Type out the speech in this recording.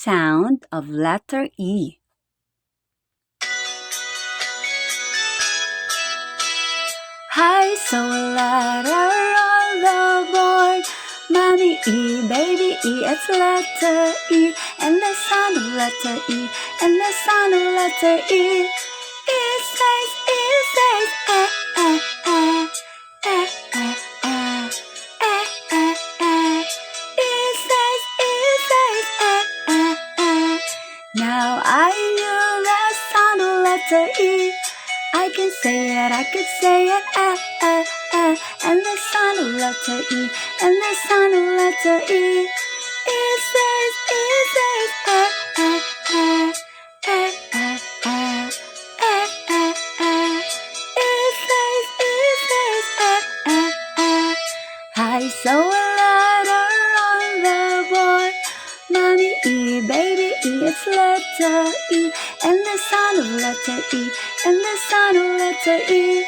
sound of letter E. I saw a letter on the board. Mommy E, baby E, it's letter E. And the sound of letter E, and the sound of letter E. It says, eh, eh, eh, eh, eh, eh, eh, eh, eh. It says, eh, eh, eh. Now I knew the sound of letter E. I can say it, I can say it, and the sound of letter E, and the sound of letter E. It says, eh, eh, eh, eh, eh, eh, eh, eh, eh. It says, eh, eh. I saw a letter on the board. Mommy E, baby E, it's letter E, and the sound of letter E, and the sound of letter E.